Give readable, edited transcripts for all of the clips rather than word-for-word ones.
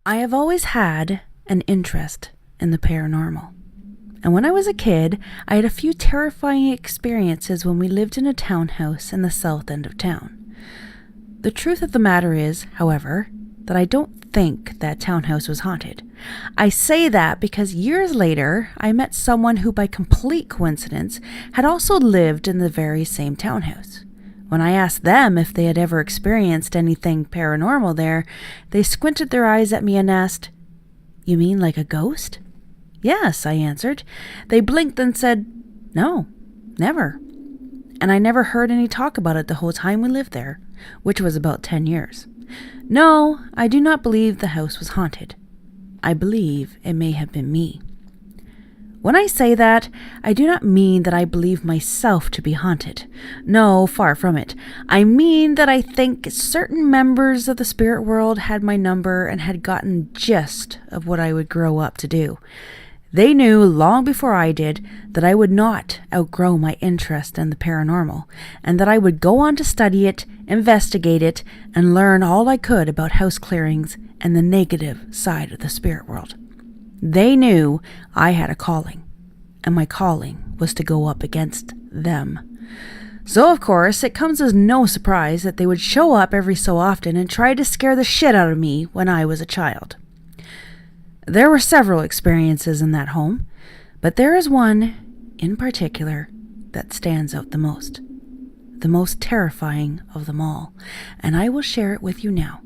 I have always had an interest in the paranormal. And when I was a kid, I had a few terrifying experiences when we lived in a townhouse in the south end of town. The truth of the matter is, however, that I don't think that townhouse was haunted. I say that because years later, I met someone who by complete coincidence had also lived in the very same townhouse. When I asked them if they had ever experienced anything paranormal there, they squinted their eyes at me and asked, "You mean like a ghost?" "Yes," I answered. They blinked and said, "No, never." And I never heard any talk about it the whole time we lived there, which was about 10 years. No, I do not believe the house was haunted. I believe it may have been me. When I say that, I do not mean that I believe myself to be haunted. No, far from it. I mean that I think certain members of the spirit world had my number and had gotten gist of what I would grow up to do. They knew long before I did that I would not outgrow my interest in the paranormal, and that I would go on to study it, investigate it, and learn all I could about house clearings and the negative side of the spirit world. They knew I had a calling, and my calling was to go up against them. So, of course, it comes as no surprise that they would show up every so often and try to scare the shit out of me when I was a child. There were several experiences in that home, but there is one in particular that stands out the most terrifying of them all, and I will share it with you now.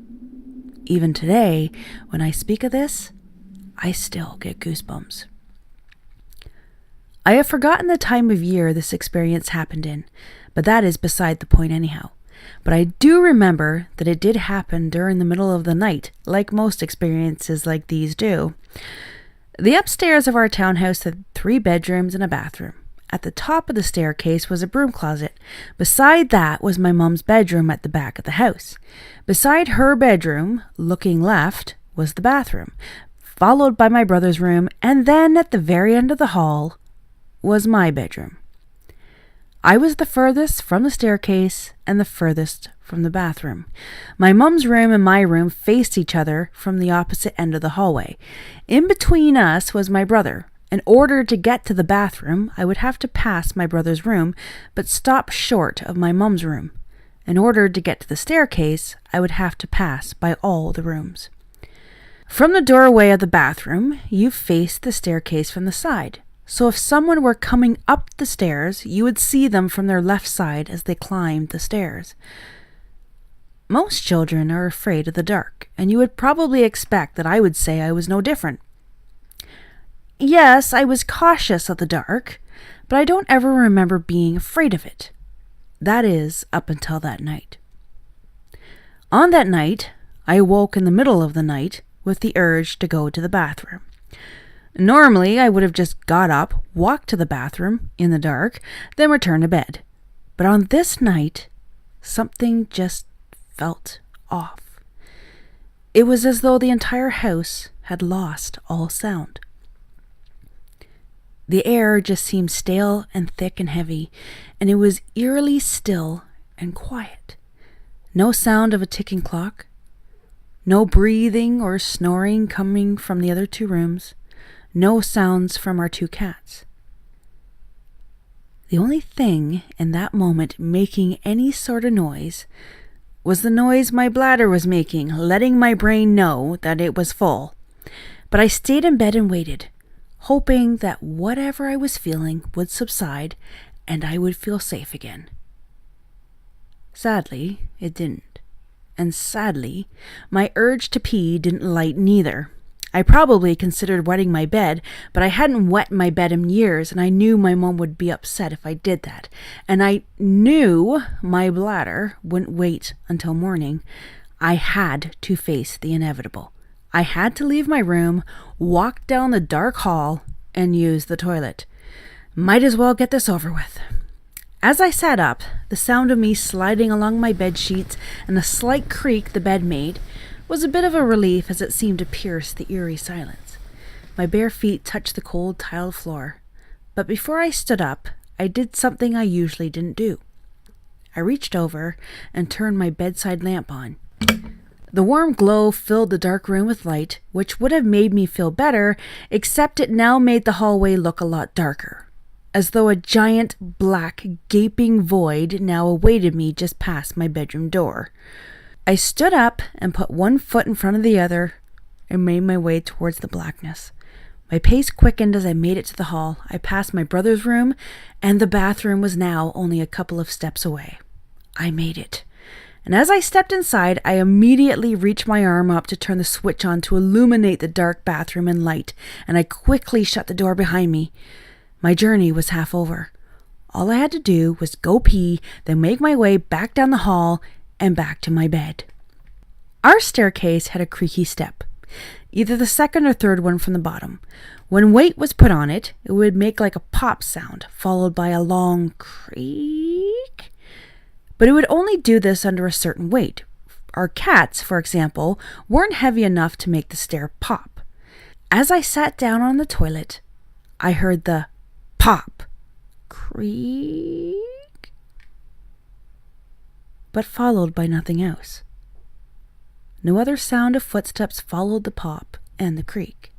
Even today, when I speak of this, I still get goosebumps. I have forgotten the time of year this experience happened in, but that is beside the point anyhow. But I do remember that it did happen during the middle of the night, like most experiences like these do. The upstairs of our townhouse had 3 bedrooms and a bathroom. At the top of the staircase was a broom closet. Beside that was my mom's bedroom at the back of the house. Beside her bedroom, looking left, was the bathroom, followed by my brother's room, and then at the very end of the hall was my bedroom. I was the furthest from the staircase and the furthest from the bathroom. My mom's room and my room faced each other from the opposite end of the hallway. In between us was my brother. In order to get to the bathroom, I would have to pass my brother's room, but stop short of my mom's room. In order to get to the staircase, I would have to pass by all the rooms. From the doorway of the bathroom, you faced the staircase from the side. So if someone were coming up the stairs, you would see them from their left side as they climbed the stairs. Most children are afraid of the dark, and you would probably expect that I would say I was no different. Yes, I was cautious of the dark, but I don't ever remember being afraid of it. That is, up until that night. On that night, I awoke in the middle of the night with the urge to go to the bathroom. Normally, I would have just got up, walked to the bathroom in the dark, then returned to bed. But on this night, something just felt off. It was as though the entire house had lost all sound. The air just seemed stale and thick and heavy, and it was eerily still and quiet. No sound of a ticking clock, no breathing or snoring coming from the other 2 rooms. No sounds from our 2 cats. The only thing in that moment making any sort of noise was the noise my bladder was making, letting my brain know that it was full. But I stayed in bed and waited, hoping that whatever I was feeling would subside and I would feel safe again. Sadly, it didn't. And sadly, my urge to pee didn't lighten either. I probably considered wetting my bed, but I hadn't wet my bed in years, and I knew my mom would be upset if I did that. And I knew my bladder wouldn't wait until morning. I had to face the inevitable. I had to leave my room, walk down the dark hall, and use the toilet. Might as well get this over with. As I sat up, the sound of me sliding along my bed sheets and the slight creak the bed made was a bit of a relief as it seemed to pierce the eerie silence. My bare feet touched the cold tiled floor, but before I stood up, I did something I usually didn't do. I reached over and turned my bedside lamp on. The warm glow filled the dark room with light, which would have made me feel better, except it now made the hallway look a lot darker, as though a giant, black, gaping void now awaited me just past my bedroom door. I stood up and put one foot in front of the other and made my way towards the blackness. My pace quickened as I made it to the hall. I passed my brother's room, and the bathroom was now only a couple of steps away. I made it. And as I stepped inside, I immediately reached my arm up to turn the switch on to illuminate the dark bathroom in light, and I quickly shut the door behind me. My journey was half over. All I had to do was go pee, then make my way back down the hall and back to my bed. Our staircase had a creaky step, either the second or third one from the bottom. When weight was put on it, it would make like a pop sound, followed by a long creak. But it would only do this under a certain weight. Our cats, for example, weren't heavy enough to make the stair pop. As I sat down on the toilet, I heard the pop, creak, but followed by nothing else. No other sound of footsteps followed the pop and the creak.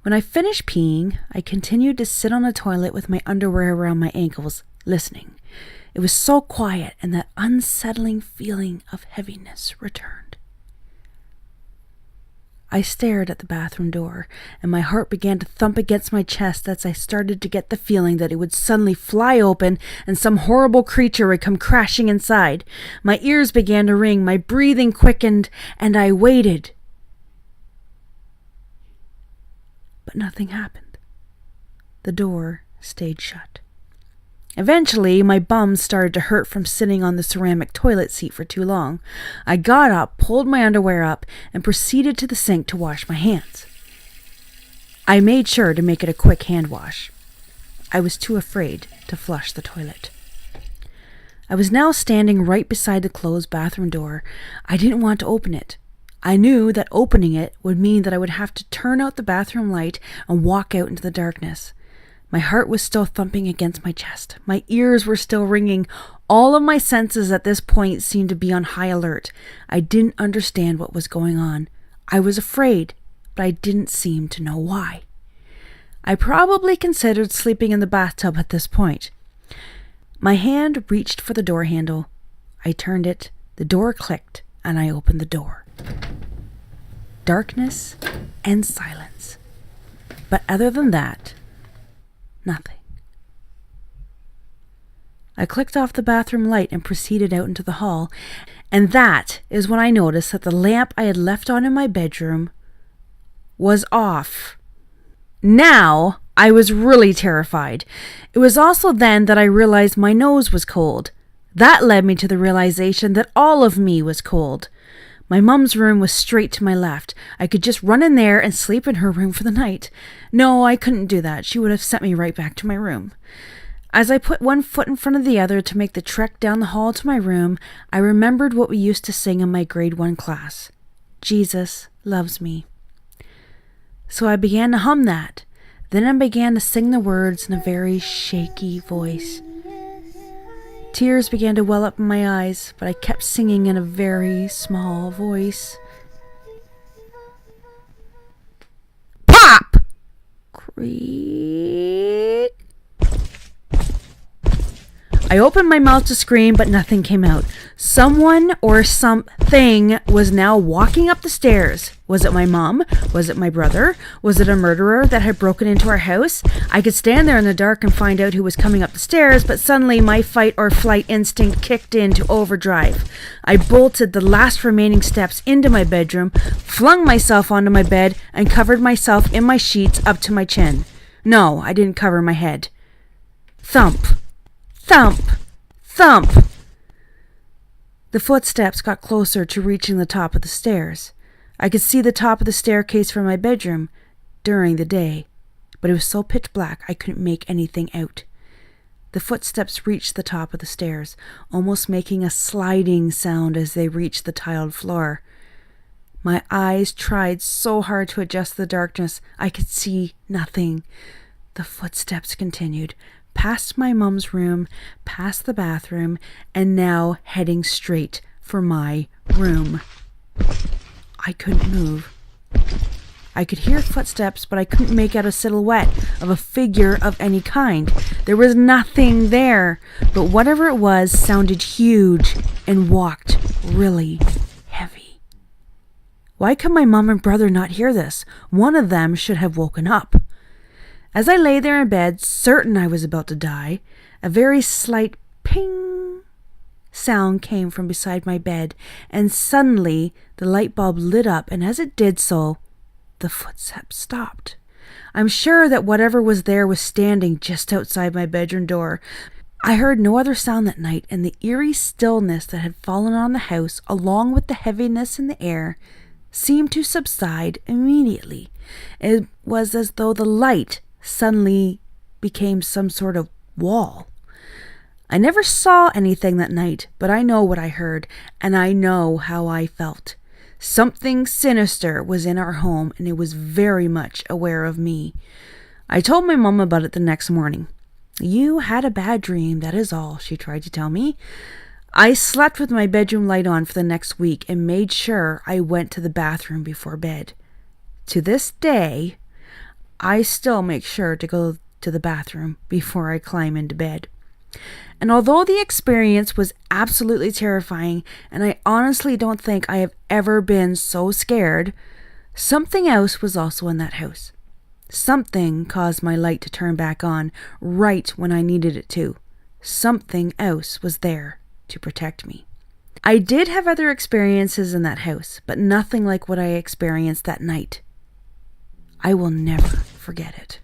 When I finished peeing, I continued to sit on the toilet with my underwear around my ankles, listening. It was so quiet, and that unsettling feeling of heaviness returned. I stared at the bathroom door, and my heart began to thump against my chest as I started to get the feeling that it would suddenly fly open and some horrible creature would come crashing inside. My ears began to ring, my breathing quickened, and I waited. But nothing happened. The door stayed shut. Eventually, my bum started to hurt from sitting on the ceramic toilet seat for too long. I got up, pulled my underwear up, and proceeded to the sink to wash my hands. I made sure to make it a quick hand wash. I was too afraid to flush the toilet. I was now standing right beside the closed bathroom door. I didn't want to open it. I knew that opening it would mean that I would have to turn out the bathroom light and walk out into the darkness. My heart was still thumping against my chest. My ears were still ringing. All of my senses at this point seemed to be on high alert. I didn't understand what was going on. I was afraid, but I didn't seem to know why. I probably considered sleeping in the bathtub at this point. My hand reached for the door handle. I turned it, the door clicked, and I opened the door. Darkness and silence. But other than that, nothing. I clicked off the bathroom light and proceeded out into the hall, and that is when I noticed that the lamp I had left on in my bedroom was off. Now, I was really terrified. It was also then that I realized my nose was cold. That led me to the realization that all of me was cold. My mom's room was straight to my left. I could just run in there and sleep in her room for the night. No, I couldn't do that. She would have sent me right back to my room. As I put one foot in front of the other to make the trek down the hall to my room, I remembered what we used to sing in my grade 1 class. Jesus loves me. So I began to hum that. Then I began to sing the words in a very shaky voice. Tears began to well up in my eyes, but I kept singing in a very small voice. Pop! Creak. I opened my mouth to scream, but nothing came out. Someone or something was now walking up the stairs. Was it my mom? Was it my brother? Was it a murderer that had broken into our house? I could stand there in the dark and find out who was coming up the stairs, but suddenly my fight or flight instinct kicked into overdrive. I bolted the last remaining steps into my bedroom, flung myself onto my bed, and covered myself in my sheets up to my chin. No, I didn't cover my head. Thump. Thump! Thump! The footsteps got closer to reaching the top of the stairs. I could see the top of the staircase from my bedroom during the day, but it was so pitch black I couldn't make anything out. The footsteps reached the top of the stairs, almost making a sliding sound as they reached the tiled floor. My eyes tried so hard to adjust the darkness, I could see nothing. The footsteps continued, past my mom's room, past the bathroom, and now heading straight for my room. I couldn't move. I could hear footsteps, but I couldn't make out a silhouette of a figure of any kind. There was nothing there, but whatever it was sounded huge and walked really heavy. Why could my mom and brother not hear this? One of them should have woken up. As I lay there in bed, certain I was about to die, a very slight ping sound came from beside my bed, and suddenly the light bulb lit up, and as it did so, the footsteps stopped. I'm sure that whatever was there was standing just outside my bedroom door. I heard no other sound that night, and the eerie stillness that had fallen on the house, along with the heaviness in the air, seemed to subside immediately. It was as though the light suddenly became some sort of wall. I never saw anything that night, but I know what I heard, and I know how I felt. Something sinister was in our home, and it was very much aware of me. I told my mom about it the next morning. "You had a bad dream, that is all," she tried to tell me. I slept with my bedroom light on for the next week and made sure I went to the bathroom before bed. To this day, I still make sure to go to the bathroom before I climb into bed. And although the experience was absolutely terrifying, and I honestly don't think I have ever been so scared, something else was also in that house. Something caused my light to turn back on right when I needed it to. Something else was there to protect me. I did have other experiences in that house, but nothing like what I experienced that night. I will never forget it.